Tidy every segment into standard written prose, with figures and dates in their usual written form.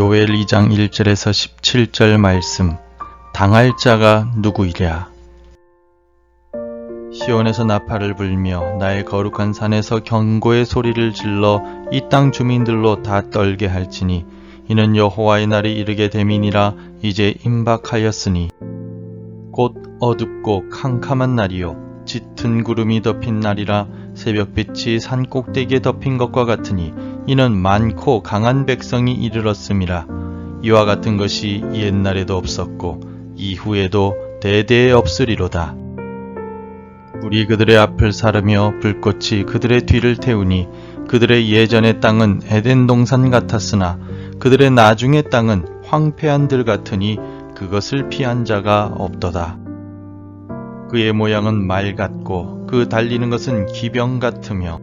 요엘 2장 1절에서 17절 말씀. 당할 자가 누구이랴. 시온에서 나팔을 불며 나의 거룩한 산에서 경고의 소리를 질러 이 땅 주민들로 다 떨게 할지니 이는 여호와의 날이 이르게 됨이니라. 이제 임박하였으니 곧 어둡고 캄캄한 날이요 짙은 구름이 덮인 날이라. 새벽빛이 산 꼭대기에 덮인 것과 같으니 이는 많고 강한 백성이 이르렀음이라. 이와 같은 것이 옛날에도 없었고 이후에도 대대에 없으리로다. 불이 그들의 앞을 사르며 불꽃이 그들의 뒤를 태우니 그들의 예전의 땅은 에덴 동산 같았으나 그들의 나중의 땅은 황폐한 들 같으니 그것을 피한 자가 없도다. 그의 모양은 말 같고 그 달리는 것은 기병 같으며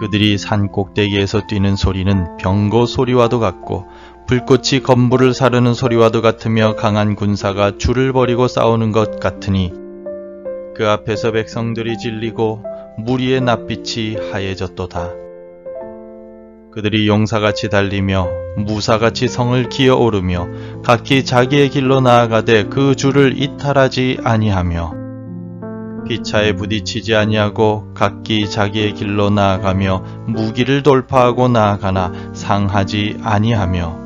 그들이 산 꼭대기에서 뛰는 소리는 병거 소리와도 같고 불꽃이 건물을 사르는 소리와도 같으며 강한 군사가 줄을 벌이고 싸우는 것 같으니 그 앞에서 백성들이 질리고 무리의 낯빛이 하얘졌도다. 그들이 용사같이 달리며 무사같이 성을 기어오르며 각기 자기의 길로 나아가되 그 줄을 이탈하지 아니하며 피차에 부딪히지 아니하고 각기 자기의 길로 나아가며 무기를 돌파하고 나아가나 상하지 아니하며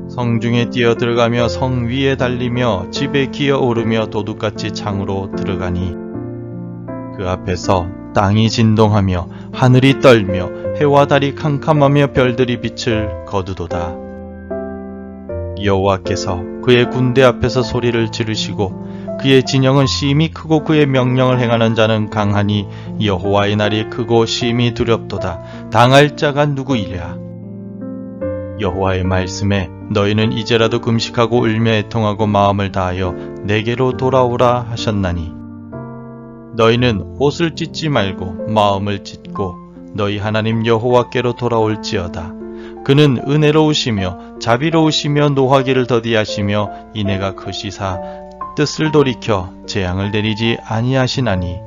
성중에 뛰어들어가며 성 위에 달리며 집에 기어오르며 도둑같이 창으로 들어가니 그 앞에서 땅이 진동하며 하늘이 떨며 해와 달이 캄캄하며 별들이 빛을 거두도다. 여호와께서 그의 군대 앞에서 소리를 지르시고 그의 진영은 심히 크고 그의 명령을 행하는 자는 강하니 여호와의 날이 크고 심히 두렵도다. 당할 자가 누구이랴. 여호와의 말씀에 너희는 이제라도 금식하고 울며 애통하고 마음을 다하여 내게로 돌아오라 하셨나니 너희는 옷을 찢지 말고 마음을 찢고 너희 하나님 여호와께로 돌아올지어다. 그는 은혜로우시며 자비로우시며 노하기를 더디하시며 인애가 크시사 뜻을 돌이켜 재앙을 내리지 아니하시나니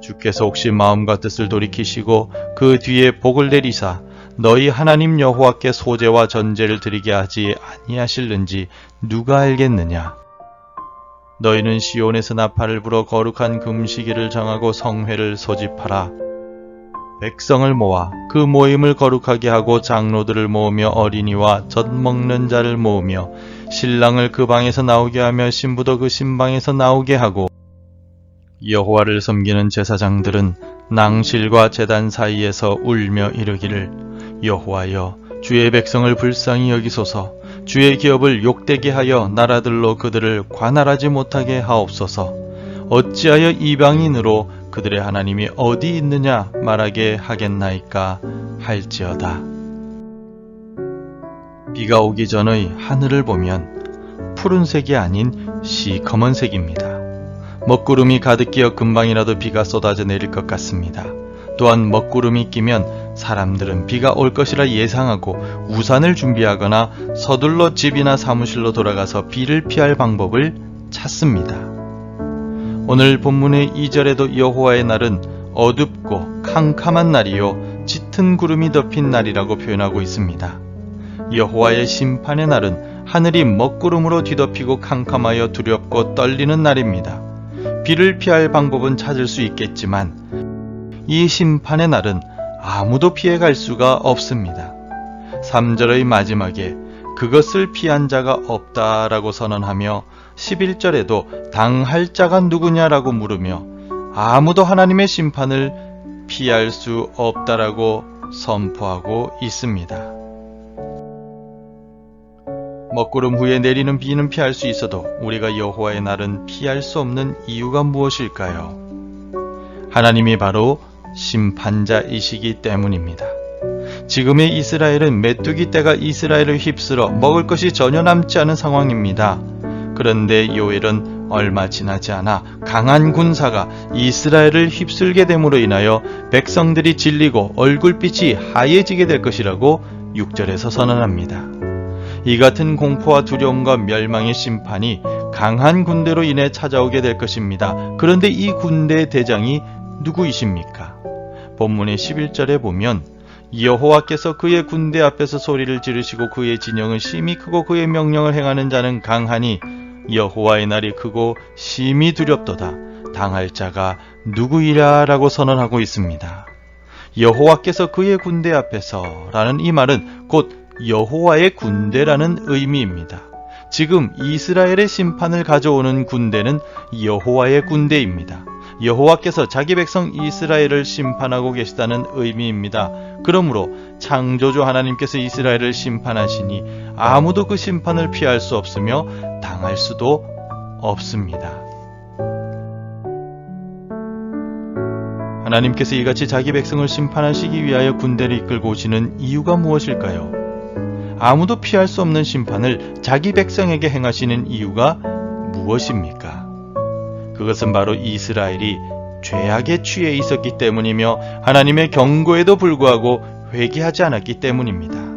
주께서 혹시 마음과 뜻을 돌이키시고 그 뒤에 복을 내리사 너희 하나님 여호와께 소제와 전제를 드리게 하지 아니하실는지 누가 알겠느냐. 너희는 시온에서 나팔을 불어 거룩한 금시기를 정하고 성회를 소집하라. 백성을 모아 그 모임을 거룩하게 하고 장로들을 모으며 어린이와 젖 먹는 자를 모으며 신랑을 그 방에서 나오게 하며 신부도 그 신방에서 나오게 하고 여호와를 섬기는 제사장들은 낭실과 제단 사이에서 울며 이르기를 여호와여 주의 백성을 불쌍히 여기소서. 주의 기업을 욕되게 하여 나라들로 그들을 관할하지 못하게 하옵소서. 어찌하여 이방인으로 그들의 하나님이 어디 있느냐 말하게 하겠나이까 할지어다. 비가 오기 전의 하늘을 보면 푸른색이 아닌 시커먼색입니다. 먹구름이 가득 끼어 금방이라도 비가 쏟아져 내릴 것 같습니다. 또한 먹구름이 끼면 사람들은 비가 올 것이라 예상하고 우산을 준비하거나 서둘러 집이나 사무실로 돌아가서 비를 피할 방법을 찾습니다. 오늘 본문의 2절에도 여호와의 날은 어둡고 캄캄한 날이요 짙은 구름이 덮인 날이라고 표현하고 있습니다. 여호와의 심판의 날은 하늘이 먹구름으로 뒤덮이고 캄캄하여 두렵고 떨리는 날입니다. 비를 피할 방법은 찾을 수 있겠지만 이 심판의 날은 아무도 피해갈 수가 없습니다. 3절의 마지막에 그것을 피한 자가 없다라고 선언하며 11절에도 당할 자가 누구냐라고 물으며 아무도 하나님의 심판을 피할 수 없다라고 선포하고 있습니다. 먹구름 후에 내리는 비는 피할 수 있어도 우리가 여호와의 날은 피할 수 없는 이유가 무엇일까요? 하나님이 바로 심판자이시기 때문입니다. 지금의 이스라엘은 메뚜기 떼가 이스라엘을 휩쓸어 먹을 것이 전혀 남지 않은 상황입니다. 그런데 요엘은 얼마 지나지 않아 강한 군사가 이스라엘을 휩쓸게 됨으로 인하여 백성들이 질리고 얼굴빛이 하얘지게 될 것이라고 6절에서 선언합니다. 이 같은 공포와 두려움과 멸망의 심판이 강한 군대로 인해 찾아오게 될 것입니다. 그런데 이 군대의 대장이 누구이십니까? 본문의 11절에 보면 여호와께서 그의 군대 앞에서 소리를 지르시고 그의 진영은 심히 크고 그의 명령을 행하는 자는 강하니 여호와의 날이 크고 심히 두렵도다. 당할 자가 누구이랴 라고 선언하고 있습니다. 여호와께서 그의 군대 앞에서 라는 이 말은 곧 여호와의 군대라는 의미입니다. 지금 이스라엘의 심판을 가져오는 군대는 여호와의 군대입니다. 여호와께서 자기 백성 이스라엘을 심판하고 계시다는 의미입니다. 그러므로 창조주 하나님께서 이스라엘을 심판하시니 아무도 그 심판을 피할 수 없으며 당할 수도 없습니다. 하나님께서 이같이 자기 백성을 심판하시기 위하여 군대를 이끌고 오시는 이유가 무엇일까요? 아무도 피할 수 없는 심판을 자기 백성에게 행하시는 이유가 무엇입니까? 그것은 바로 이스라엘이 죄악에 취해 있었기 때문이며 하나님의 경고에도 불구하고 회개하지 않았기 때문입니다.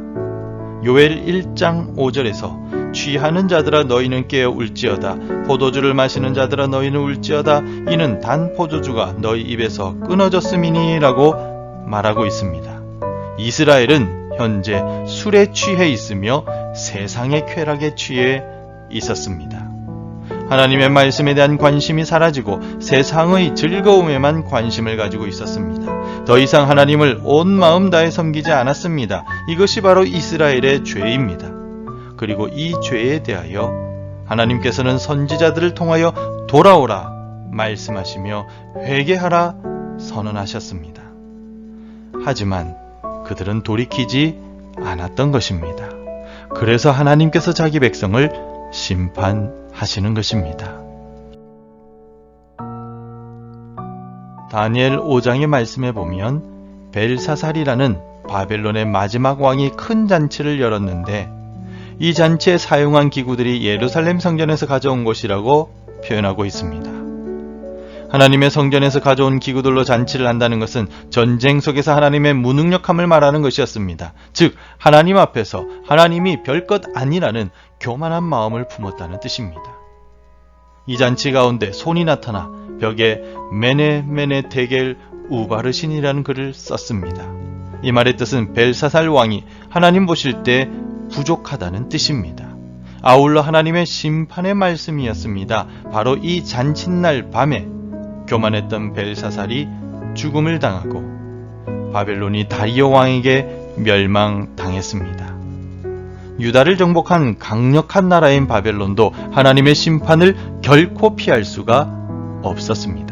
요엘 1장 5절에서 취하는 자들아 너희는 깨어 울지어다. 포도주를 마시는 자들아 너희는 울지어다. 이는 단 포도주가 너희 입에서 끊어졌음이니 라고 말하고 있습니다. 이스라엘은 현재 술에 취해 있으며 세상의 쾌락에 취해 있었습니다. 하나님의 말씀에 대한 관심이 사라지고 세상의 즐거움에만 관심을 가지고 있었습니다. 더 이상 하나님을 온 마음 다해 섬기지 않았습니다. 이것이 바로 이스라엘의 죄입니다. 그리고 이 죄에 대하여 하나님께서는 선지자들을 통하여 돌아오라 말씀하시며 회개하라 선언하셨습니다. 하지만 그들은 돌이키지 않았던 것입니다. 그래서 하나님께서 자기 백성을 심판하시는 것입니다. 다니엘 5장의 말씀에 보면 벨사살이라는 바벨론의 마지막 왕이 큰 잔치를 열었는데 이 잔치에 사용한 기구들이 예루살렘 성전에서 가져온 것이라고 표현하고 있습니다. 하나님의 성전에서 가져온 기구들로 잔치를 한다는 것은 전쟁 속에서 하나님의 무능력함을 말하는 것이었습니다. 즉 하나님 앞에서 하나님이 별것 아니라는 교만한 마음을 품었다는 뜻입니다. 이 잔치 가운데 손이 나타나 벽에 메네 메네 테겔 우바르신이라는 글을 썼습니다. 이 말의 뜻은 벨사살 왕이 하나님 보실 때 부족하다는 뜻입니다. 아울러 하나님의 심판의 말씀이었습니다. 바로 이 잔칫날 밤에 교만했던 벨사살이 죽음을 당하고 바벨론이 다리오 왕에게 멸망당했습니다. 유다를 정복한 강력한 나라인 바벨론도 하나님의 심판을 결코 피할 수가 없었습니다.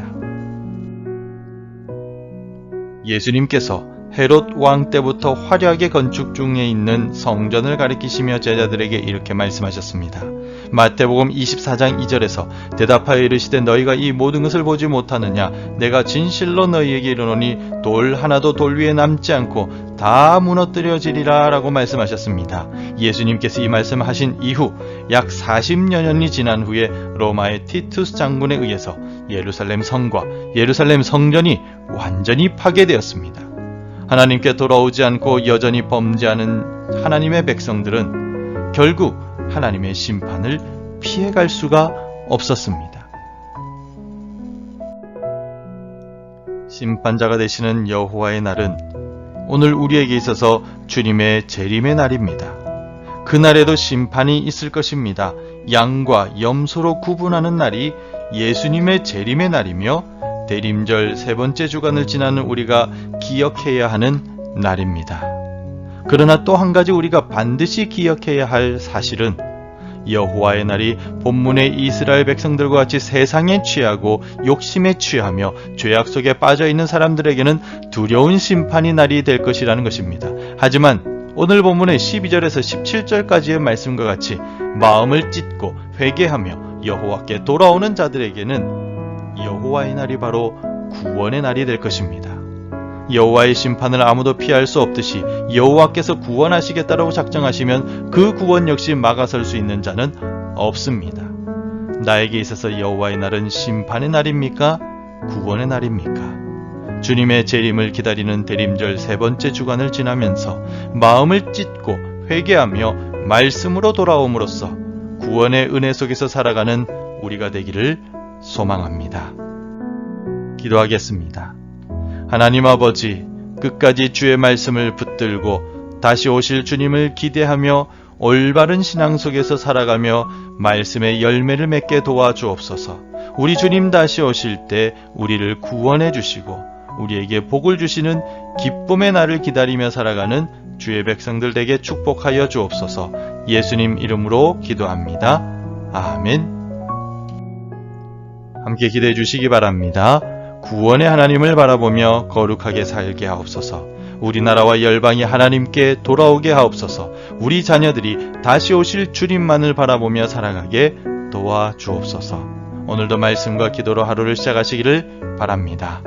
예수님께서 헤롯 왕 때부터 화려하게 건축 중에 있는 성전을 가리키시며 제자들에게 이렇게 말씀하셨습니다. 마태복음 24장 2절에서 대답하여 이르시되 너희가 이 모든 것을 보지 못하느냐? 내가 진실로 너희에게 이르노니 돌 하나도 돌 위에 남지 않고 다 무너뜨려지리라 라고 말씀하셨습니다. 예수님께서 이 말씀하신 이후 약 40여 년이 지난 후에 로마의 티투스 장군에 의해서 예루살렘 성과 예루살렘 성전이 완전히 파괴되었습니다. 하나님께 돌아오지 않고 여전히 범죄하는 하나님의 백성들은 결국 하나님의 심판을 피해갈 수가 없었습니다. 심판자가 되시는 여호와의 날은 오늘 우리에게 있어서 주님의 재림의 날입니다. 그날에도 심판이 있을 것입니다. 양과 염소로 구분하는 날이 예수님의 재림의 날이며 대림절 세 번째 주간을 지나는 우리가 기억해야 하는 날입니다. 그러나 또 한 가지 우리가 반드시 기억해야 할 사실은 여호와의 날이 본문의 이스라엘 백성들과 같이 세상에 취하고 욕심에 취하며 죄악 속에 빠져있는 사람들에게는 두려운 심판이 날이 될 것이라는 것입니다. 하지만 오늘 본문의 12절에서 17절까지의 말씀과 같이 마음을 찢고 회개하며 여호와께 돌아오는 자들에게는 여호와의 날이 바로 구원의 날이 될 것입니다. 여호와의 심판을 아무도 피할 수 없듯이 여호와께서 구원하시겠다라고 작정하시면 그 구원 역시 막아설 수 있는 자는 없습니다. 나에게 있어서 여호와의 날은 심판의 날입니까? 구원의 날입니까? 주님의 재림을 기다리는 대림절 세 번째 주간을 지나면서 마음을 찢고 회개하며 말씀으로 돌아옴으로써 구원의 은혜 속에서 살아가는 우리가 되기를 소망합니다. 기도하겠습니다. 하나님 아버지, 끝까지 주의 말씀을 붙들고 다시 오실 주님을 기대하며 올바른 신앙 속에서 살아가며 말씀의 열매를 맺게 도와주옵소서. 우리 주님 다시 오실 때 우리를 구원해 주시고 우리에게 복을 주시는 기쁨의 날을 기다리며 살아가는 주의 백성들 되게 축복하여 주옵소서. 예수님 이름으로 기도합니다. 아멘. 함께 기대해 주시기 바랍니다. 구원의 하나님을 바라보며 거룩하게 살게 하옵소서. 우리나라와 열방이 하나님께 돌아오게 하옵소서. 우리 자녀들이 다시 오실 주님만을 바라보며 살아가게 도와주옵소서. 오늘도 말씀과 기도로 하루를 시작하시기를 바랍니다.